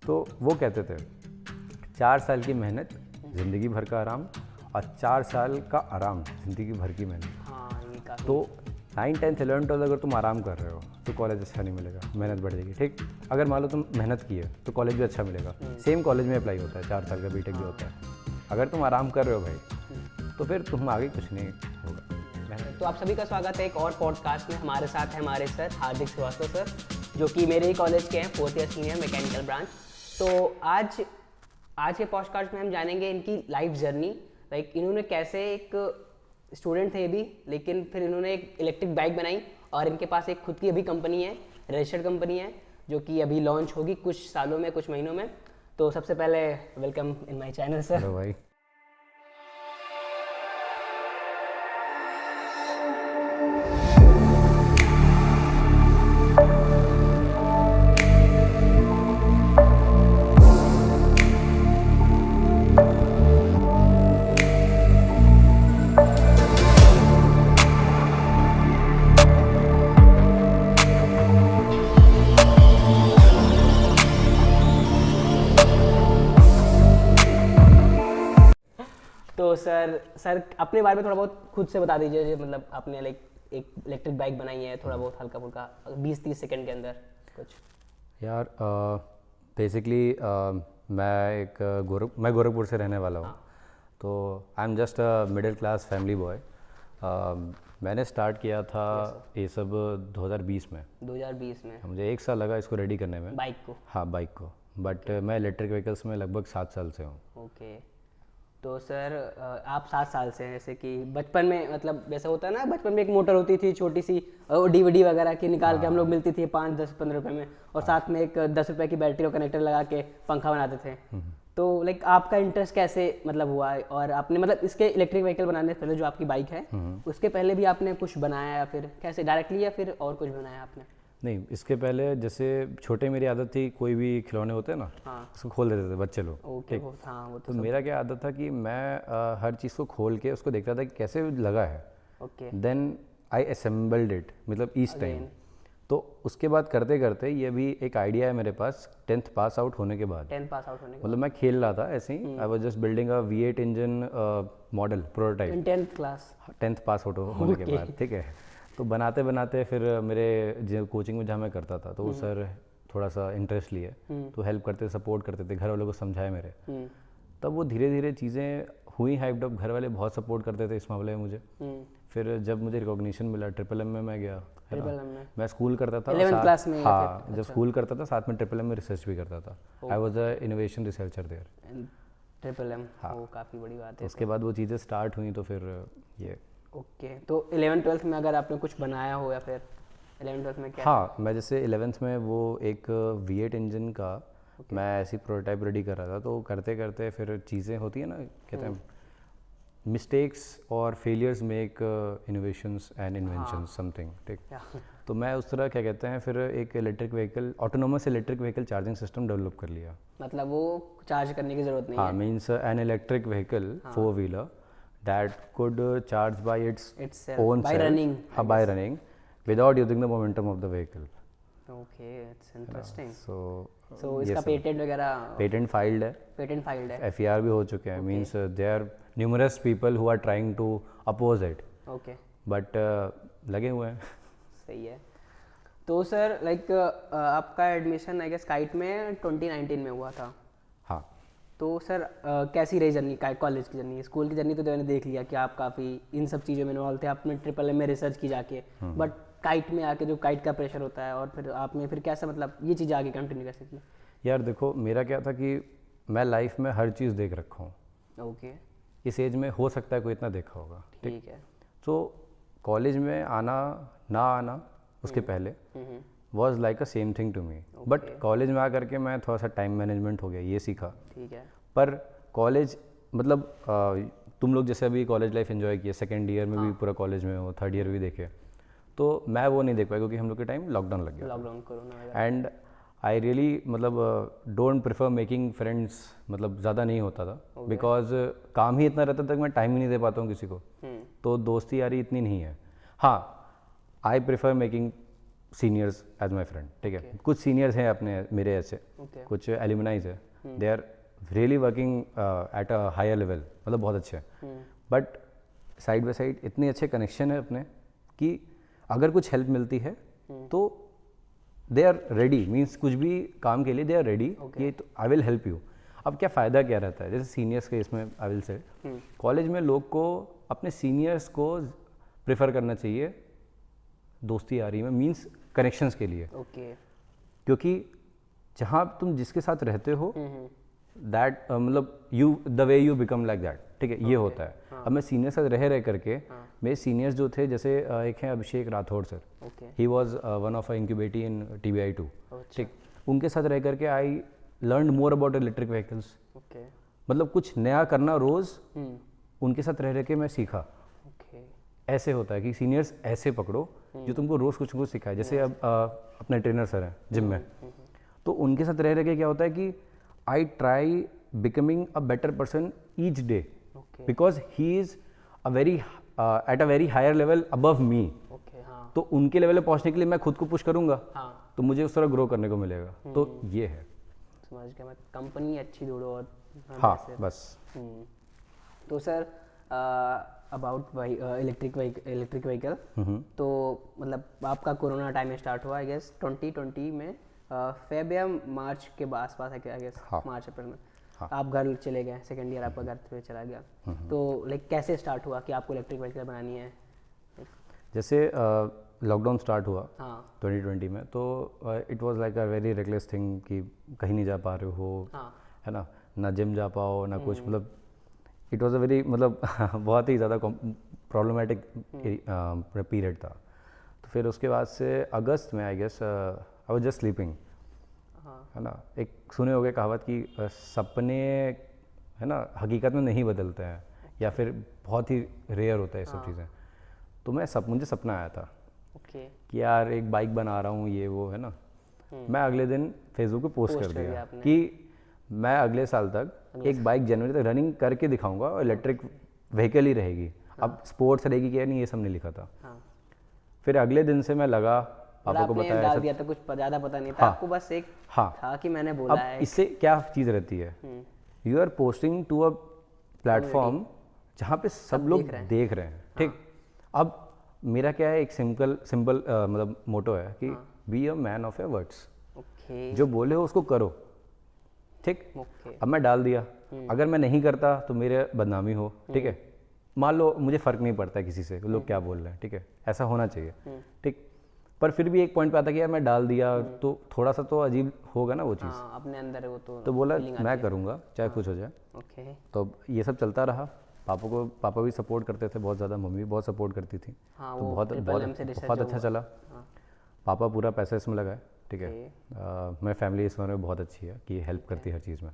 तो वो कहते थे 4 साल की मेहनत ज़िंदगी भर का आराम, और 4 साल का आराम ज़िंदगी भर की मेहनत। हाँ, ये काफ़ी। तो 9, 10, 11, 12 अगर तुम आराम कर रहे हो तो कॉलेज अच्छा नहीं मिलेगा, मेहनत बढ़ जाएगी। ठीक, अगर मान लो तुम मेहनत की है तो कॉलेज भी अच्छा मिलेगा। सेम कॉलेज में अप्लाई होता है, 4 साल का बीटेक भी होता है। अगर तुम आराम कर रहे हो भाई तो फिर तुम आगे कुछ नहीं होगा। तो आप सभी का स्वागत है एक और पॉडकास्ट में। हमारे साथ हैं हमारे सर हार्दिक श्रीवास्तव सर, जो कि मेरे ही कॉलेज के हैं, 4th year senior mechanical branch. तो आज के पॉडकास्ट में हम जानेंगे इनकी लाइफ जर्नी। लाइक इन्होंने कैसे, एक स्टूडेंट थे अभी, लेकिन फिर इन्होंने एक इलेक्ट्रिक बाइक बनाई और इनके पास एक खुद की अभी कंपनी है, रजिस्टर्ड कंपनी है, जो कि अभी लॉन्च होगी कुछ सालों में, कुछ महीनों में। तो सबसे पहले welcome in my channel sir. Hello भाई। तो सर अपने बारे में थोड़ा बहुत खुद से बता दीजिए, जो मतलब आपने लाइक एक इलेक्ट्रिक बाइक बनाई है, थोड़ा बहुत हल्का फुल्का 20-30 सेकंड के अंदर कुछ। यार बेसिकली मैं गोरखपुर से रहने वाला हूँ। तो I am just a middle class family boy. मैंने स्टार्ट किया था ये सब 2020 में। 2020 में मुझे 1 साल लगा इसको रेडी करने में। बाइक को। हाँ, बाइक को। बट मैं इलेक्ट्रिक व्हीकल्स में लगभग 7 साल से हूँ। ओके। तो सर आप 7 साल से हैं, जैसे कि बचपन में, मतलब जैसे होता है ना, बचपन में एक मोटर होती थी छोटी सी, डीवीडी वगैरह की निकाल के हम लोग मिलती थी 5, 10, 15 रुपए में, और साथ में एक 10 रुपए की बैटरी और कनेक्टर लगा के पंखा बनाते थे। तो लाइक आपका इंटरेस्ट कैसे मतलब हुआ, और आपने मतलब इसके इलेक्ट्रिक व्हीकल बनाने से पहले जो आपकी बाइक है उसके पहले भी आपने कुछ बनाया, या फिर कैसे डायरेक्टली, या फिर और कुछ बनाया आपने? नहीं, इसके पहले जैसे छोटे मेरी आदत थी, कोई भी खिलौने होते हैं ना, उसको खोल देते थे बच्चे लोग। ओके। हाँ, वो तो मेरा क्या आदत था कि मैं हर चीज़ को खोल के उसको देखता था कि कैसे लगा है। Okay. Then I assembled it, मतलब ईच टाइम। तो उसके बाद करते करते ये भी एक आइडिया है मेरे पास 10th पास आउट होने के बाद। 10 पास आउट होने के मतलब मैं खेल रहा था ऐसे ही, I was just building a V8 engine model prototype. बाद 10th class. 10th pass out होने के बाद, ठीक है। तो बनाते बनाते फिर मेरे जो कोचिंग में जहाँ मैं करता था, तो वो सर थोड़ा सा इंटरेस्ट लिए, तो हेल्प करते, सपोर्ट करते थे, घर वालों को समझाए मेरे। तब वो धीरे धीरे चीज़ें हुई हाइप्ड अप, घर वाले बहुत सपोर्ट करते थे इस मामले में मुझे। फिर जब मुझे रिकॉग्निशन मिला, ट्रिपल एम में मैं गया, है ना। मैं स्कूल करता था 11th क्लास में? हाँ, जब स्कूल करता था साथ में ट्रिपल एम में रिसर्च भी करता था। I was a innovation researcher there. Triple M, वो काफ़ी बड़ी बात है। उसके बाद वो चीज़ें स्टार्ट हुई, तो फिर ये। ओके। तो 11th-12th में अगर आपने कुछ बनाया हो, या फिर 11th-12th में क्या? हाँ, मैं जैसे 11th में वो एक V8 इंजन का मैं ऐसी प्रोटोटाइप रेडी कर रहा था। तो करते करते फिर चीज़ें होती है ना, कहते हैं मिस्टेक्स और failures make innovations and inventions something, ठीक। तो मैं उस तरह क्या कहते हैं फिर एक electric vehicle, autonomous electric vehicle charging system develop कर लिया। मतलब वो चार्ज करने की ज़रूरत नहीं हाँ, है? Means an electric vehicle 4-wheeler that could charge by its Itself, own by self, running, I by guess. running without using the momentum of the vehicle. Okay, it's interesting. So सो इसका patent वगैरह? Patent filed है, patent filed है। FER भी हो चुके हैं। Means there are numerous people who are trying to oppose it, okay, but लगे हुए हैं। सही है। तो सर लाइक आपका एडमिशन आई गेस काइट में 2019 में हुआ था। हाँ, तो सर कैसी रही जर्नी, कॉलेज की जर्नी? स्कूल की जर्नी तो मैंने देख लिया कि आप काफ़ी इन सब चीज़ों में इन्वॉल्व थे, आपने ट्रिपल एम में रिसर्च की जाके, बट काइट में आके जो काइट का प्रेशर होता है, और फिर आपने फिर कैसा, मतलब ये चीज़ आगे कंटिन्यू कैसे की? यार देखो, मेरा क्या था कि मैं लाइफ में हर चीज़ देख रखा हूँ। ओके, इस एज में हो सकता है कोई इतना देखा होगा, ठीक है। तो कॉलेज में आना ना आना उसके पहले was like a same thing to me. But college में आकर के मैं थोड़ा सा टाइम मैनेजमेंट हो गया, ये सीखा। ठीक है। पर कॉलेज मतलब तुम लोग जैसे अभी कॉलेज लाइफ एंजॉय किए, सेकेंड ईयर में भी पूरा कॉलेज में हो, थर्ड ईयर भी देखे, तो मैं वो नहीं देख पाया क्योंकि हम लोग के टाइम लॉकडाउन लग गया। लॉकडाउन, कोरोना वगैरह। एंड आई रियली मतलब डोंट प्रेफर मेकिंग फ्रेंड्स, मतलब ज़्यादा नहीं होता था, बिकॉज काम ही इतना रहता था कि मैं टाइम ही नहीं दे पाता हूँ किसी को। तो दोस्ती यारी इतनी नहीं है। हाँ, I prefer making seniors as my friend, ठीक है। कुछ सीनियर्स हैं अपने मेरे ऐसे, कुछ एल्यूमनाइज है, they are really working at a higher level, मतलब बहुत अच्छे हैं। बट साइड बाय साइड इतने अच्छे कनेक्शन है अपने कि अगर कुछ हेल्प मिलती है तो दे आर रेडी, मीन्स कुछ भी काम के लिए दे आर रेडी कि आई विल हेल्प यू। अब क्या फ़ायदा क्या रहता है, जैसे सीनियर्स के इसमें आई विल से कॉलेज में लोग को अपने सीनियर्स को प्रेफर करना चाहिए दोस्ती यारी में, मीन्स कनेक्शंस के लिए। क्योंकि जहाँ तुम जिसके साथ रहते हो दैट मतलब you the way you become like that, ठीक है, ये होता है। अब मैं सीनियर साथ रह करके मेरे सीनियर्स जो थे, जैसे एक हैं Abhishek Rathore sir, he was one of incubatee in TBI2, ठीक, उनके साथ रह करके I learn more about electric vehicles. मतलब कुछ नया करना रोज़ उनके साथ रह के मैं सीखा। ऐसे होता है कि सीनियर्स ऐसे पकड़ो जो तुमको रोज़ कुछ कुछ सिखाए। जैसे अब अपने ट्रेनर सर हैं जिम में, तो उनके साथ रह के क्या होता है कि I try becoming a better person each day, because he is a very at a very higher level above me. तो उनके लेवल पे पहुंचने के लिए मैं खुद को पुश करूंगा, तो मुझे उस तरह ग्रो करने को मिलेगा। तो ये है, समझ गया मैं, कंपनी अच्छी ढूंढो और हाँ बस। तो सर अबाउट इलेक्ट्रिक व्हीकल, तो मतलब आपका कोरोना टाइम में स्टार्ट हुआ आई गेस 2020 में, फेब या मार्च के आसपास आई गेस, मार्च अप्रैल में। आप घर चले गए, सेकेंड ईयर आपका घर पे चला गया, तो लाइक कैसे स्टार्ट हुआ कि आपको इलेक्ट्रिक व्हीकल बनानी है? जैसे लॉकडाउन स्टार्ट हुआ 2020 में, तो it was like a very reckless thing कि कहीं नहीं जा पा रहे हो, है ना जिम जा पाओ ना कुछ, मतलब इट वाज अ वेरी मतलब बहुत ही ज़्यादा प्रॉब्लमेटिक पीरियड था। तो फिर उसके बाद से अगस्त में I guess I was just sleeping, है ना, एक सुने होंगे कहावत कि सपने, है ना, हकीकत में नहीं बदलते हैं, या फिर बहुत ही रेयर होता है ये सब चीज़ें। तो मुझे सपना आया था कि यार एक बाइक बना रहा हूँ, ये वो, है ना। मैं अगले दिन फेसबुक पे पोस्ट कर दिया कि मैं अगले साल तक एक बाइक जनवरी तक रनिंग करके दिखाऊंगा और इलेक्ट्रिक व्हीकल ही रहेगी। अब स्पोर्ट्स रहेगी कि नहीं, ये सब नहीं लिखा था। फिर अगले दिन से मैं लगा, पापा को बताया, डाल दिया था, कुछ ज़्यादा पता नहीं था आपको, बस एक था कि मैंने बोला है। इससे क्या चीज़ रहती है, you are posting to a platform जहाँ पे सब लोग देख रहे हैं, ठीक। अब मेरा क्या है, एक सिंपल मतलब मोटो है कि be a man of your words, जो बोले हो उसको करो, ठीक। अब मैं डाल दिया, अगर मैं नहीं करता तो मेरे बदनामी हो, ठीक है। मान लो मुझे फ़र्क नहीं पड़ता है किसी से लोग क्या बोल रहे हैं, ठीक है, ऐसा होना चाहिए, ठीक। पर फिर भी एक पॉइंट पे आता कि यार मैं डाल दिया तो थोड़ा सा तो अजीब होगा ना वो चीज़, अपने अंदर है वो, तो बोला मैं करूँगा चाहे कुछ हो जाए। तो ये सब चलता रहा। पापा भी सपोर्ट करते थे बहुत ज़्यादा, मम्मी भी बहुत सपोर्ट करती थी, तो बहुत अच्छा चला। पापा पूरा पैसा इसमें लगाए, ठीक है। मेरी फैमिली इस बारे में बहुत अच्छी है कि हेल्प करती है हर चीज़ में।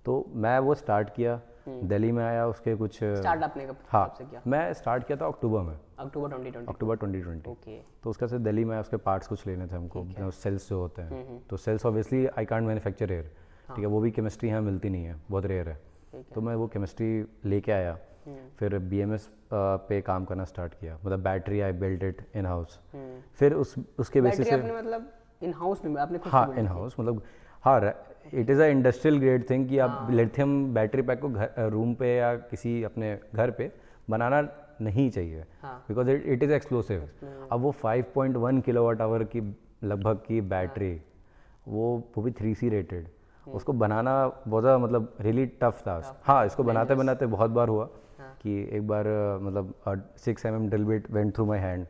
तो मैं वो स्टार्ट किया, दिल्ली में आया, उसके कुछ स्टार्ट आपने कब से किया? मैं स्टार्ट किया था अक्टूबर में, अक्टूबर 2020। तो उसका से दिल्ली में उसके पार्ट्स कुछ लेने थे हमको, सेल्स जो होते हैं, तो sales obviously I can't manufacture air, ठीक है, वो भी केमिस्ट्री यहाँ मिलती नहीं है, बहुत रेयर है। तो मैं वो केमिस्ट्री लेके आया, फिर BMS पे काम करना स्टार्ट किया, मतलब battery I build it in house. फिर उसके बेसिस से मतलब इन हाउस में आपने खुद, हाँ इन हाउस, मतलब हाँ it is a industrial grade thing कि आप लिथियम बैटरी पैक को रूम पे या किसी अपने घर पे बनाना नहीं चाहिए, बिकॉज इट इज़ एक्सप्लोसिव। अब वो 5.1 किलोवाट-आवर की लगभग की बैटरी, वो भी 3C रेटेड, उसको बनाना बहुत ज़्यादा मतलब रियली टफ था। हाँ, इसको बनाते बनाते बहुत बार हुआ कि एक बार मतलब 6 mm drill bit went through my hand,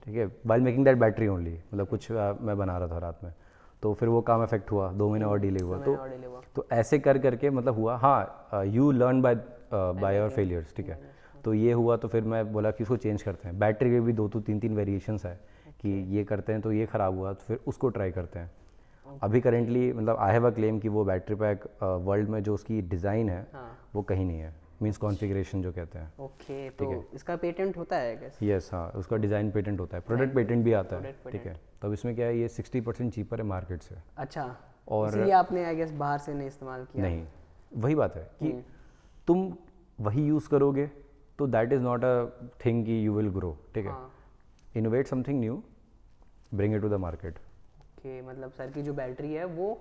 ठीक है, while making that battery only, मतलब कुछ मैं बना रहा था रात में, तो फिर वो काम इफेक्ट हुआ, 2 महीने और डिले हुआ। तो ऐसे करके मतलब हुआ। हाँ, you learn by your failures, ठीक है। तो ये हुआ, तो फिर मैं बोला कि उसको चेंज करते हैं। बैटरी के भी 2-3 वेरिएशंस है कि ये करते हैं तो ये ख़राब हुआ तो फिर उसको ट्राई करते हैं। अभी करेंटली मतलब आई हैव अ क्लेम कि वो बैटरी पैक वर्ल्ड में जो उसकी डिज़ाइन है वो कहीं नहीं है, मींस कॉन्फ़िगरेशन जो कहते हैं। ओके, तो इसका पेटेंट होता है कैसे? यस, हाँ, उसका डिज़ाइन पेटेंट होता है, प्रोडक्ट पेटेंट भी आता है, ठीक है। तब इसमें क्या है, ये 60% चीपर है मार्केट से। अच्छा, और इसलिए आपने आई गेस बाहर से नहीं इस्तेमाल किया? नहीं, वही बात है कि तुम वही यूज़ करोगे तो that is not a thing कि यू विल ग्रो, ठीक है। Innovate something new, bring it to the market. Okay, मतलब सर की जो बैटरी है वो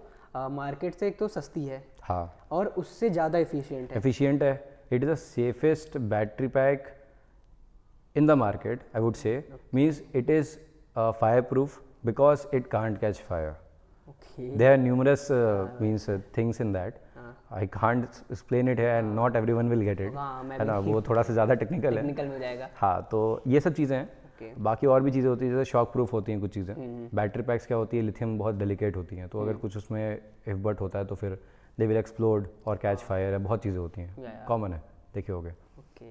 मार्केट से एक तो सस्ती है, हाँ, और उससे ज़्यादा एफिशिएंट है। It is the safest battery pack in the market, I would say. Means it is fireproof because it can't catch fire. Okay. There are numerous things in that. I can't explain it here and not everyone will get it. हाँ, मैं है ना, वो थोड़ा सा ज़्यादा technical है। Technical में हो जाएगा। हाँ, तो ये सब चीज़ें हैं। ओके। बाकी और भी चीज़ें होती हैं, जैसे शॉक प्रूफ होती हैं कुछ चीज़ें। बैटरी पैक्स क्या होती है, लिथियम बहुत डेलिकेट होती हैं, तो अगर कुछ उसमें इफ बट होता है तो फिर दे विल एक्सप्लोड और कैच फायर है, बहुत चीज़ें होती हैं, कॉमन है, देखे होगे।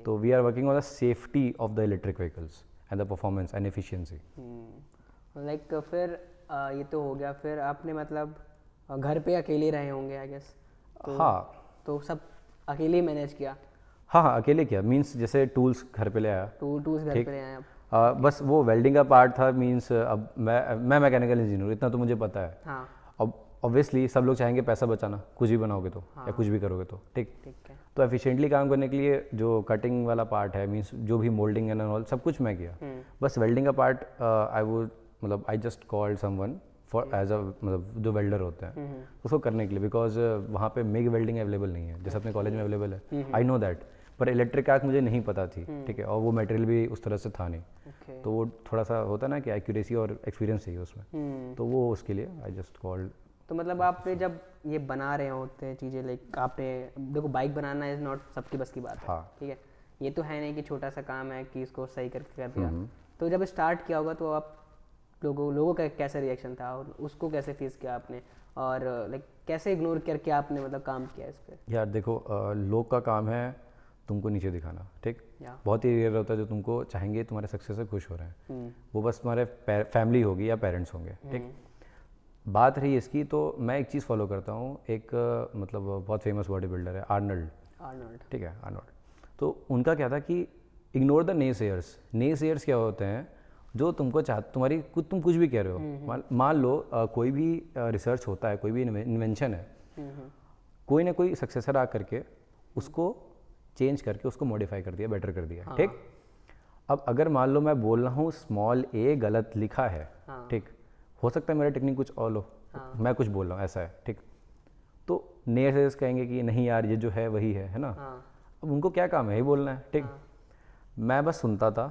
तो we are working on the safety of the electric vehicles and the performance and efficiency. Like फिर ये तो हो गया, फिर आपने मतलब घर पे अकेले रहे होंगे आई गेस। हाँ, तो सब अकेले मैनेज किया? हाँ, अकेले किया। मीन्स जैसे टूल्स घर पे ले आया, टूल्स घर पे ले आए आप? बस वो वेल्डिंग का पार्ट था। मीन्स अब मैं मैकेनिकल इंजीनियर, इतना तो मुझे पता है। हाँ। अब ऑब्वियसली सब लोग चाहेंगे पैसा बचाना, कुछ भी बनाओगे तो, या कुछ भी करोगे तो, ठीक है। तो एफिशिएंटली काम करने के लिए जो कटिंग वाला पार्ट है, मीन्स जो भी मोल्डिंग एंड ऑल सब कुछ मैं किया। बस वेल्डिंग का part I just called someone for as a मतलब जो वेल्डर होते हैं उसको करने के लिए, बिकॉज वहाँ पे मिग वेल्डिंग अवेलेबल नहीं है जैसे अपने कॉलेज में अवेलेबल है। आई नो दैट, पर इलेक्ट्रिक आर्क मुझे नहीं पता थी, ठीक है, और वो मटेरियल भी उस तरह से था नहीं। तो वो थोड़ा सा होता है ना कि एक्यूरेसी और एक्सपीरियंस चाहिए उसमें, तो वो उसके लिए आई जस्ट कॉल्ड। तो मतलब आपने जब ये बना रहे होते हैं चीज़ें, लाइक आपने देखो बाइक बनाना इज़ नॉट सबकी बस की बात है। हाँ। ठीक है, ये तो है नहीं कि छोटा सा काम है कि इसको सही करके कर दिया। तो जब स्टार्ट किया होगा तो आप लोगों का कैसा रिएक्शन था, और उसको कैसे फेस किया आपने, और लाइक कैसे इग्नोर करके आपने मतलब काम किया इस पर? यार देखो, लोग का काम है तुमको नीचे दिखाना, ठीक। बहुत ही रेयर होता है जो तुमको चाहेंगे तुम्हारे सक्सेस से खुश हो रहे हैं, वो बस तुम्हारे फैमिली होगी या पेरेंट्स होंगे, ठीक। बात रही इसकी, तो मैं एक चीज़ फॉलो करता हूँ, एक मतलब बहुत फेमस बॉडी बिल्डर है आर्नल्ड, ठीक है, आर्नल्ड। तो उनका क्या था कि इग्नोर द नेसेयर्स। नेसेयर्स क्या होते हैं, जो तुमको तुम्हारी तुम कुछ भी कह रहे हो, मान लो कोई भी रिसर्च होता है, कोई भी इन्वेंशन है, कोई ना कोई सक्सेसर आ करके उसको चेंज करके उसको मॉडिफाई कर दिया, बेटर कर दिया, ठीक। अब अगर मान लो मैं बोल रहा हूँ स्मॉल ए गलत लिखा है, ठीक, हो सकता है मेरा टेक्निक कुछ और हो, मैं कुछ बोल रहा हूँ ऐसा है, ठीक। तो नेसेयर्स कहेंगे कि नहीं यार ये जो है वही है ना। अब उनको क्या काम है, यही बोलना है, ठीक। मैं बस सुनता था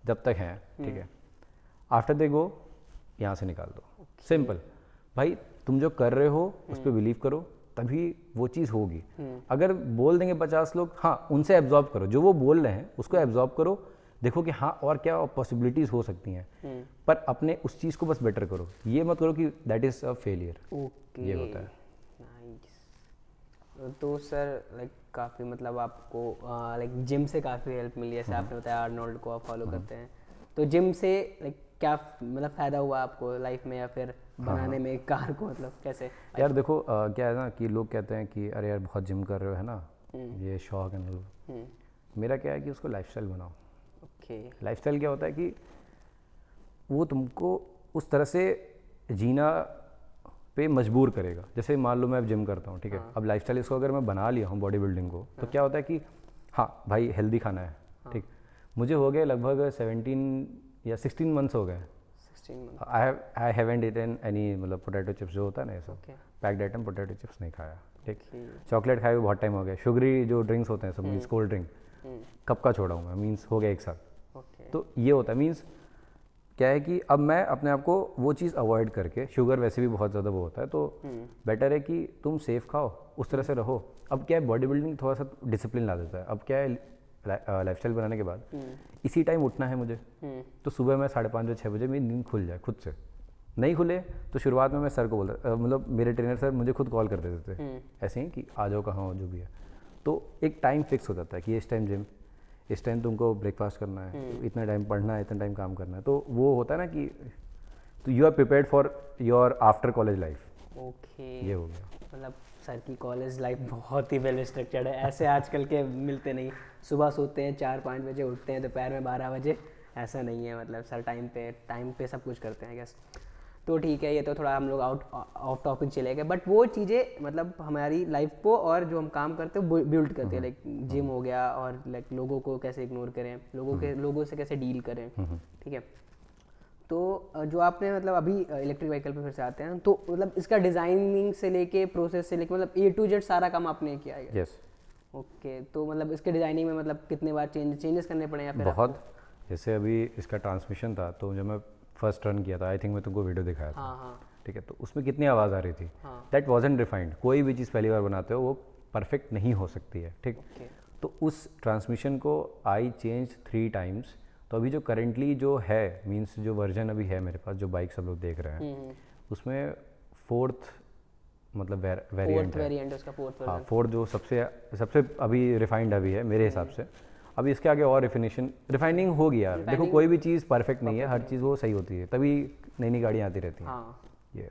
जब तक है, ठीक है। आफ्टर दे गो, यहाँ से निकाल दो, सिंपल। भाई तुम जो कर रहे हो उस पर बिलीव करो, तभी वो चीज़ होगी। अगर बोल देंगे 50 लोग, हाँ, उनसे एब्जॉर्ब करो, जो वो बोल रहे हैं उसको एब्जॉर्ब करो, देखो कि हाँ और क्या पॉसिबिलिटीज़ हो सकती हैं, पर अपने उस चीज़ को बस बेटर करो, ये मत करो कि दैट इज़ अ फेलियर। ये होता है। नाइस। तो सर लाइक काफ़ी मतलब आपको लाइक जिम से काफ़ी हेल्प मिली, जैसे आपने बताया आर्नोल्ड को आप फॉलो करते हैं, तो जिम से लाइक क्या मतलब फ़ायदा हुआ आपको लाइफ में, या फिर बनाने में कार को, मतलब कैसे? यार देखो, क्या है ना कि लोग कहते हैं कि अरे यार बहुत जिम कर रहे हो, है ना, ये शौक है। मेरा क्या है कि उसको लाइफस्टाइल बनाओ। लाइफस्टाइल क्या होता है कि वो तुमको उस तरह से जीना पे मजबूर करेगा। जैसे मान लो मैं जिम करता हूँ, ठीक है, अब लाइफस्टाइल इसको अगर मैं बना लिया हूँ बॉडी बिल्डिंग को, तो क्या होता है कि हाँ भाई हेल्दी खाना है, ठीक। मुझे हो गए लगभग 17 या 16 मंथ्स हो गए। आई हैवंट ईटन एनी मतलब पोटैटो चिप्स जो होता है ना, ये सब पैक्ड आइटम पोटैटो चिप्स नहीं खाया, ठीक। चॉकलेट खाए हुए बहुत टाइम हो गया। शुगरी जो ड्रिंक्स होते हैं सब, मीन्स कोल्ड ड्रिंक कब का छोड़ा हूँ मैं, मीन्स हो गया 1 साल। तो ये होता है, मीन्स क्या है कि अब मैं अपने आप को वो चीज़ अवॉइड करके, शुगर वैसे भी बहुत ज़्यादा वो होता है, तो बेटर है कि तुम सेफ खाओ, उस तरह से रहो। अब क्या है, बॉडी बिल्डिंग थोड़ा सा डिसिप्लिन ला देता है। अब क्या है, लाइफस्टाइल बनाने के बाद इसी टाइम उठना है मुझे, तो सुबह मैं 5:30 बजे 6 बजे मेरी नींद खुल जाए खुद से। नहीं खुले तो शुरुआत में मैं सर को बोलता, मतलब मेरे ट्रेनर सर मुझे खुद कॉल कर देते थे ऐसे ही कि आ जाओ, कहाँ हो, जो भी है। तो एक टाइम फिक्स हो जाता है कि इस टाइम जिम, इस टाइम तुमको ब्रेकफास्ट करना है, इतना टाइम पढ़ना है, इतना टाइम काम करना है। तो वो होता है ना कि तो you are prepared for your after college life. ये हो गया। मतलब सर की कॉलेज लाइफ बहुत ही वेल स्ट्रक्चर्ड है, ऐसे आजकल के मिलते नहीं। सुबह सोते हैं 4-5 बजे, उठते हैं दोपहर में 12 बजे, ऐसा नहीं है। मतलब सर टाइम पे सब कुछ करते हैं गैस। तो ठीक है, ये तो थोड़ा हम लोग ऑफ टॉपिक चले गए, बट वो चीज़ें मतलब हमारी लाइफ को और जो हम काम करते हैं बिल्ड करते हैं। लाइक जिम हो गया, और लाइक लोगों को कैसे इग्नोर करें, लोगों से कैसे डील करें, ठीक है। तो जो आपने मतलब अभी इलेक्ट्रिक व्हीकल पे फिर से आते हैं, तो मतलब इसका डिज़ाइनिंग से लेके प्रोसेस से लेके मतलब A to Z सारा काम आपने किया है? यस। ओके, तो मतलब इसके डिज़ाइनिंग में मतलब कितने बार चेंजेस करने पड़े या फिर बहुत। आपको? जैसे अभी इसका ट्रांसमिशन था, तो जब मैं फर्स्ट रन किया था, आई थिंक मैं तुमको वीडियो दिखाया था, हाँ हाँ ठीक है, तो उसमें कितनी आवाज़ आ रही थी, हाँ। That वॉजन refined. कोई भी चीज़ पहली बार बनाते हो वो परफेक्ट नहीं हो सकती है, ठीक। ओके। तो उस ट्रांसमिशन को आई चेंज 3 टाइम्स। तो अभी जो करेंटली जो है, मीन्स जो वर्जन अभी है मेरे पास, जो बाइक सब लोग देख रहे हैं, उसमें फोर्थ मतलब वेरिएंट फोर्थ है। वेरिएंट उसका, फोर्थ हाँ, वर्जन। फोर्थ जो सबसे सबसे अभी रिफाइंड अभी है मेरे हिसाब से। अभी इसके आगे और रिफाइनिंग होगी यार। देखो, Refining कोई भी चीज़ परफेक्ट नहीं है, perfect हर नहीं चीज़ होगी। वो सही होती है, तभी नई नई गाड़ियाँ आती रहती हैं। हाँ ये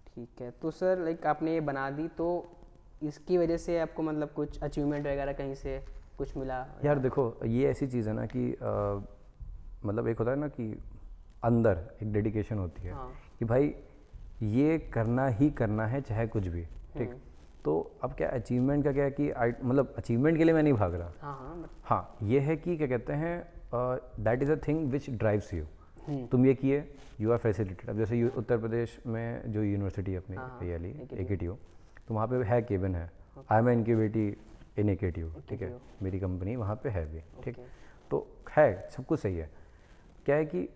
ठीक है। तो सर लाइक आपने ये बना दी, तो इसकी वजह से आपको मतलब कुछ अचीवमेंट वगैरह कहीं से कुछ मिला यार या? देखो, ये ऐसी चीज़ है ना कि मतलब एक होता है ना कि अंदर एक डेडिकेशन होती है हाँ। कि भाई ये करना ही करना है, चाहे कुछ भी, ठीक। तो अब क्या अचीवमेंट का क्या है कि मतलब अचीवमेंट के लिए मैं नहीं भाग रहा। हाँ हाँ हाँ, ये है कि क्या कहते हैं, that is a thing which drives you. तुम ये किए, यू आर फैसिलिटेड। अब जैसे उत्तर प्रदेश में जो यूनिवर्सिटी है अपनी, हाँ ये वाली AKTU। AKTU, तो वहाँ पे है केबिन है। आई एम इनक्यूबेटी इन AKTU, ठीक है, AKTU। मेरी कंपनी वहाँ पे है भी, ठीक। ओके। तो है, सब कुछ सही है। क्या है कि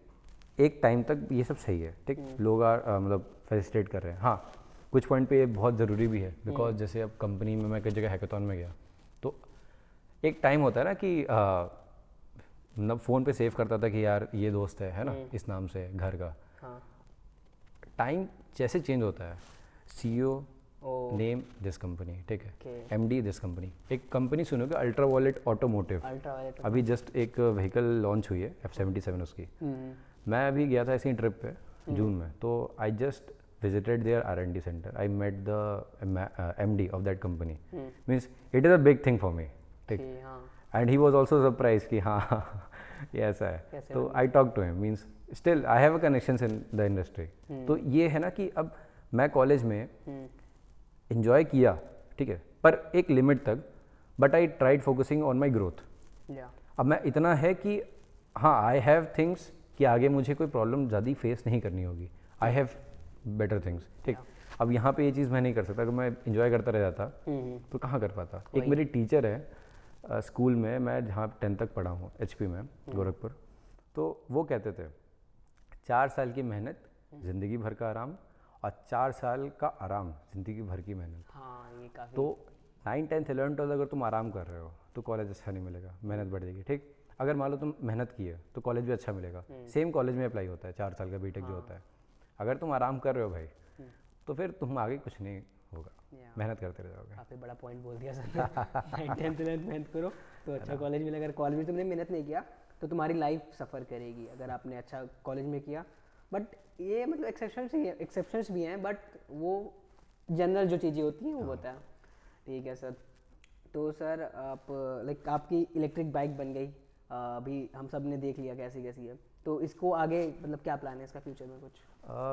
एक टाइम तक ये सब सही है, ठीक, लोग मतलब फैसिलिटेट कर रहे हैं। हाँ, कुछ पॉइंट पे ये बहुत ज़रूरी भी है, बिकॉज जैसे अब कंपनी में मैं कई जगह हैकाथॉन में गया, तो एक टाइम होता है ना कि मतलब फ़ोन पे सेव करता था कि यार ये दोस्त है ना, इस नाम से घर का। हाँ। टाइम जैसे चेंज होता है, CEO ओ। नेम दिस कंपनी, ठीक है, ओके। MD this company. एक कंपनी सुनोगे, Ultraviolette Automotive, Ultraviolette. अभी जस्ट एक व्हीकल लॉन्च हुई है F77 उसकी। मैं अभी गया था ऐसी ट्रिप पे जून में, तो I just visited their R&D centre. I met the MD of that company. Means it is a big thing for me, ठीक। हाँ। And he was also surprise कि हाँ ये ऐसा है। कैसे तो बन I talk to him, means still I have a connections in the industry. तो ये है ना कि अब मैं कॉलेज में इन्जॉय किया, ठीक है, पर एक लिमिट तक, but I tried focusing on my growth. या। अब मैं इतना है कि हाँ, आई हैव थिंग्स कि आगे मुझे कोई प्रॉब्लम ज़्यादा फेस नहीं करनी होगी। आई हैव बेटर थिंग्स, ठीक। अब यहाँ पे ये चीज़ मैं नहीं कर सकता। अगर मैं इंजॉय करता रह जाता तो कहाँ कर पाता। एक मेरी टीचर है स्कूल में, मैं जहाँ 10th तक पढ़ा हूँ HP में, गोरखपुर, तो वो कहते थे 4 साल की मेहनत ज़िंदगी भर का आराम, और 4 साल का आराम ज़िंदगी भर की मेहनत। हाँ ये काफ़ी। तो 9, 10th, 11th, 12th अगर तुम आराम कर रहे हो तो कॉलेज अच्छा नहीं मिलेगा, मेहनत बढ़ जाएगी, ठीक। अगर मान लो तुम मेहनत की है तो कॉलेज भी अच्छा मिलेगा। सेम कॉलेज में अप्लाई होता है, 4 साल का बीटेक जो होता है। अगर तुम आराम कर रहे हो भाई, तो फिर तुम आगे कुछ नहीं होगा, मेहनत करते रह जाओगे। काफ़ी बड़ा पॉइंट बोल दिया सर ने। 9th 10th 11th मेहनत करो तो अच्छा कॉलेज मिलेगा। अगर कॉलेज में तुमने मेहनत नहीं किया तो तुम्हारी लाइफ सफ़र करेगी अगर आपने अच्छा कॉलेज में किया। बट ये मतलब एक्सेप्शंस भी हैं, बट वो जनरल जो चीज़ें होती हैं वो होता है। ठीक है सर। तो सर आप लाइक आपकी इलेक्ट्रिक बाइक बन गई, अभी हम सब ने देख लिया कैसी कैसी है, तो इसको आगे मतलब क्या प्लान है इसका फ्यूचर में कुछ?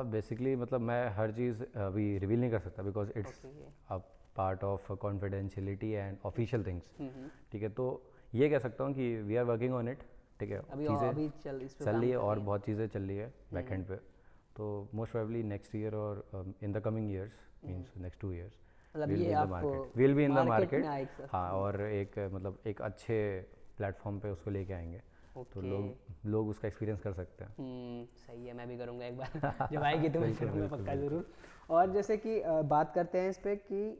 बेसिकली मतलब मैं हर चीज़ अभी रिवील नहीं कर सकता, because it's okay. A part of confidentiality and official things, ठीक है। तो ये कह सकता हूँ कि we are working on it, ठीक है। अभी चीज़ें इस पे चल काम रही है कर और रही है। बहुत चीज़ें चल रही है बैक एंड पे। तो मोस्ट प्रोबेबली नेक्स्ट ईयर और in the coming years, means next 2 years मतलब विल ये बी इन द आप market, will be in the market में मार्केट। आए सर। हाँ, और एक मतलब एक अच्छे प्लेटफॉर्म पे उसको लेके आएंगे, तो ओके। लोग उसका एक्सपीरियंस कर सकते हैं। सही है, मैं भी करूँगा एक बार जब आएगी तो मैं बिल्कुल करूँगा बिल्कुल पक्का बिल्कुल। ज़रूर। और जैसे कि बात करते हैं इस पे कि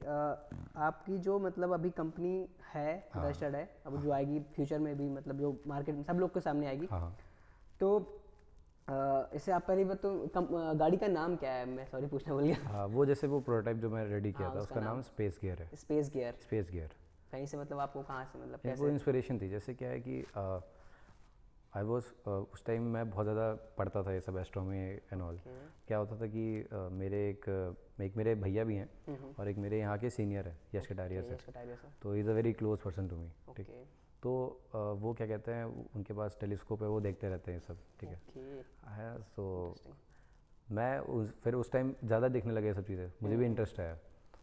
आपकी जो मतलब अभी कंपनी है रजिस्टर्ड है, अब जो आएगी फ्यूचर में भी मतलब जो मार्केट में सब लोग के सामने आएगी, हाँ हाँ। तो इससे आप पहले तो गाड़ी का नाम क्या है? मैं सॉरी पूछना भूल गया। हाँ, वो जैसे वो प्रोटोटाइप जो मैं रेडी किया हाँ था, उसका उसका नाम नाम स्पेस गियर है। Space gear. Space gear. कहीं से मतलब आपको कहाँ से मतलब वो कैसे? इंस्पिरेशन थी। जैसे क्या है कि आई वॉज उस टाइम मैं बहुत ज़्यादा पढ़ता था ये सब एस्ट्रोनॉमी एंड ऑल। क्या होता था कि मेरे भैया भी हैं, और एक मेरे यहाँ के सीनियर है, यश कटारिया सर। तो is a very close person to me, ठीक। तो वो क्या कहते हैं, उनके पास टेलीस्कोप है, वो देखते रहते हैं ये सब, ठीक है। सो मैं फिर उस टाइम ज़्यादा देखने लगे ये सब चीज़ें, मुझे भी इंटरेस्ट आया,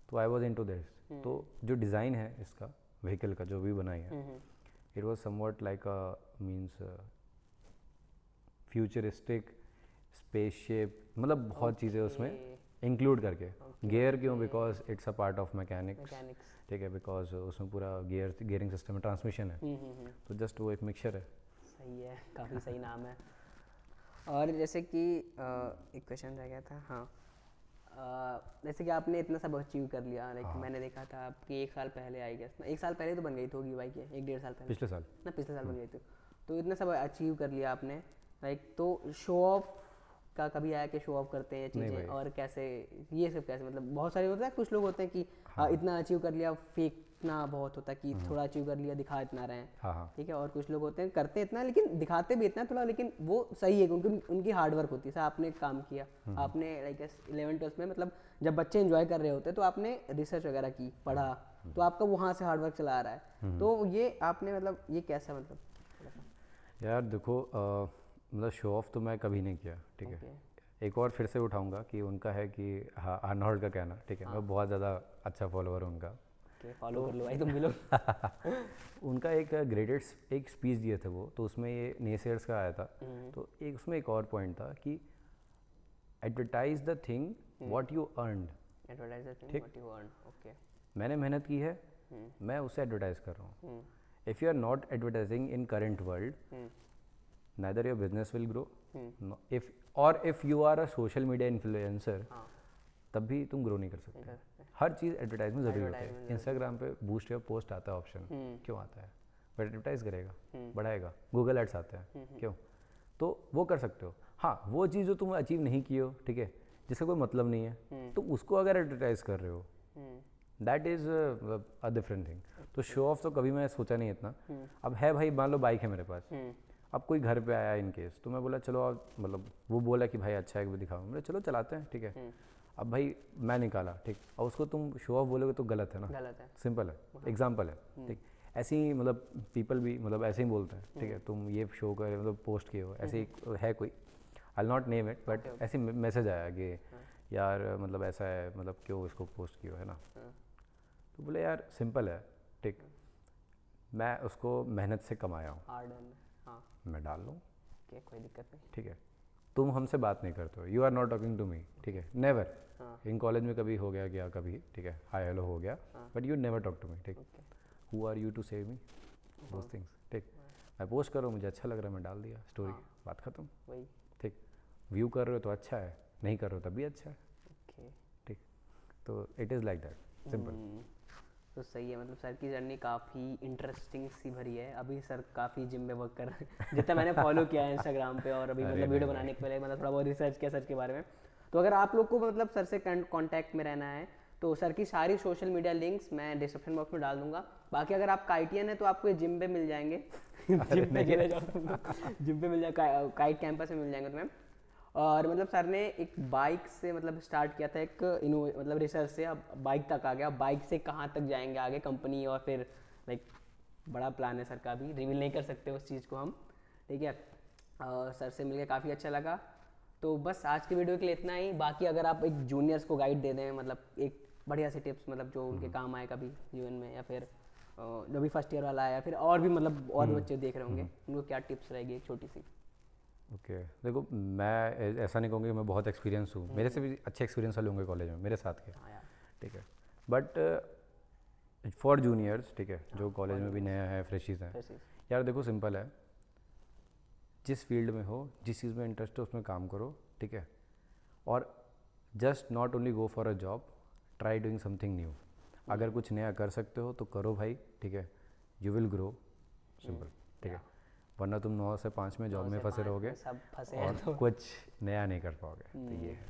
तो आई वॉज इनटू दिस। तो जो डिज़ाइन है इसका व्हीकल का जो भी बनाई है, it was somewhat like a means futuristic spaceship, मतलब बहुत चीज़ें उसमें इंक्लूड करके। गियर क्यों? Because it's a part of mechanics, ठीक है, बिकॉज उसमें पूरा गियरिंग सिस्टम है, ट्रांसमिशन है, तो जस्ट वो एक मिक्सचर है। सही है, काफ़ी सही नाम है। और जैसे कि एक क्वेश्चन रह गया था, हाँ, जैसे कि आपने इतना सब अचीव कर लिया, लाइक मैंने देखा था आपकी 1 साल पहले आई गेस, 1 साल पहले तो बन गई थी होगी बाइक, 1-1.5 साल पहले, पिछले साल ना पिछले साल बन गई थी। तो इतना सब अचीव कर लिया आपने, लाइक तो शो ऑफ का कभी आया कि शो ऑफ करते हैं ये चीज़ें, और कैसे ये सब कैसे, मतलब बहुत सारे होता है, कुछ लोग होते हैं कि इतना अचीव कर लिया, फेंकना बहुत होता है कि थोड़ा अचीव कर लिया दिखा इतना रहे हैं, ठीक है, और कुछ लोग होते हैं करते इतना लेकिन दिखाते भी इतना थोड़ा, लेकिन वो सही है क्योंकि उनकी हार्ड वर्क होती है। सर आपने काम किया, आपने लाइक 11-12 में, मतलब जब बच्चे एंजॉय कर रहे होते हैं तो आपने रिसर्च वगैरह की, पढ़ा, तो आपका वहाँ से हार्ड वर्क चला आ रहा है, तो ये आपने मतलब ये कैसा, मतलब यार देखो, मतलब शो ऑफ तो मैं कभी नहीं किया, ठीक है। एक और फिर से उठाऊंगा कि उनका है कि हाँ, आर्नोल्ड का कहना, ठीक है, मैं बहुत ज़्यादा अच्छा फॉलोअर हूँ उनका, फॉलो कर लो भाई तुम भी लोग। उनका एक ग्रेटेस्ट एक स्पीच दिए थे वो, तो उसमें ये नेसेयर्स का आया था, तो एक उसमें एक और पॉइंट था कि advertise the thing what you earned, advertise the thing what you earn, okay, मैंने मेहनत की है, मैं उसे एडवर्टाइज कर रहा हूँ। If you are not advertising in current world, neither your business will grow, if you are a social media influencer, तब भी तुम ग्रो नहीं कर सकते। हर चीज़ एडवर्टाइजमेंट ज़रूरी होता है। इंस्टाग्राम पे बूस्ट योर पोस्ट आता है ऑप्शन, क्यों आता है? बट एडवर्टाइज करेगा, बढ़ाएगा, गूगल एड्स आते हैं, क्यों? तो वो कर सकते हो। हाँ, वो चीज़ जो तुम अचीव नहीं की हो, ठीक है, जिसका कोई मतलब नहीं है, तो उसको अगर एडवर्टाइज कर रहे हो, that is a different thing. तो शो ऑफ तो कभी मैं सोचा नहीं इतना। अब है भाई, मान लो बाइक है मेरे पास, अब कोई घर पे आया इन केस, तो मैं बोला चलो आप, मतलब वो बोला कि भाई अच्छा है कि दिखाओ, बोले चलो चलाते हैं, ठीक है। अब भाई मैं निकाला, ठीक, और उसको तुम शो ऑफ बोलोगे तो गलत है ना, गलत है, सिंपल है, एग्जाम्पल है, ठीक। ऐसे ही मतलब पीपल भी मतलब ऐसे ही बोलते हैं, ठीक है, तुम ये शो कर मतलब पोस्ट किए हो, ऐसे ही है कोई, आई नॉट नेम इट, बट ऐसे मैसेज आया कि यार मतलब ऐसा है, मतलब क्यों इसको पोस्ट किया है ना, तो बोले यार सिंपल है, ठीक, मैं उसको मेहनत से कमाया हूँ, मैं डाल लूँ, कोई दिक्कत नहीं, ठीक है। तुम हमसे बात नहीं करते हो, you are not talking to me, ठीक है, नेवर। इन कॉलेज में कभी हो गया क्या, कभी, ठीक है, हाय हेलो हो गया, but you never talk to me, ठीक। Who are you to save me those things, ठीक। मैं पोस्ट करो, मुझे अच्छा लग रहा है, मैं डाल दिया स्टोरी, बात खत्म, वही, ठीक। व्यू कर रहे हो तो अच्छा है, नहीं कर रहे हो तब भी अच्छा है, ठीक। तो it is like that, simple. तो सही है, मतलब सर की जर्नी काफ़ी इंटरेस्टिंग सी भरी है। अभी सर काफ़ी जिम में वर्क कर रहे हैं, जितना मैंने फॉलो किया है इंस्टाग्राम पे, और अभी मतलब वीडियो बनाने के पहले मतलब थोड़ा बहुत रिसर्च किया सर के बारे में। तो अगर आप लोग को मतलब सर से कांटेक्ट में रहना है, तो सर की सारी सोशल मीडिया लिंक्स मैं डिस्क्रिप्शन बॉक्स में डाल दूंगा। बाकी अगर आप काइटियन है तो आपको ये जिम पे मिल जाएंगे, जिम पे चले जाओ, जिम पे मिल जाएगा, काइट कैंपस में मिल जाएंगे तुम्हें। और मतलब सर ने एक बाइक से मतलब स्टार्ट किया था, एक मतलब रिसर्च से, अब बाइक तक आ गया, बाइक से कहाँ तक जाएंगे आगे कंपनी, और फिर लाइक बड़ा प्लान है सर का, भी रिवील नहीं कर सकते उस चीज़ को हम, ठीक है। सर से मिलकर काफ़ी अच्छा लगा। तो बस आज की वीडियो के लिए इतना ही। बाकी अगर आप एक जूनियर्स को गाइड दे दें, मतलब एक बढ़िया से टिप्स, मतलब जो उनके काम आए कभी जीवन में, या फिर जो भी फर्स्ट ईयर वाला है, या फिर और भी मतलब और भी बच्चे देख रहे होंगे, उनको क्या टिप्स रहेगी एक छोटी सी? ओके देखो, मैं ऐसा नहीं कहूँगा कि मैं बहुत एक्सपीरियंस हूँ, मेरे से भी अच्छे एक्सपीरियंस वाले होंगे कॉलेज में मेरे साथ के, ठीक है। बट फॉर जूनियर्स, ठीक है, जो कॉलेज में भी नया है, फ्रेशीज हैं, यार देखो सिंपल है, जिस फील्ड में हो, जिस चीज़ में इंटरेस्ट है उसमें काम करो, ठीक है। और just not only go for a job, try doing something new. अगर कुछ नया कर सकते हो तो करो भाई, ठीक है, यू विल ग्रो, सिंपल, ठीक है। वरना तुम 9 से 5 में जॉब में फंसे रहोगे और कुछ नया नहीं कर पाओगे, तो ये है।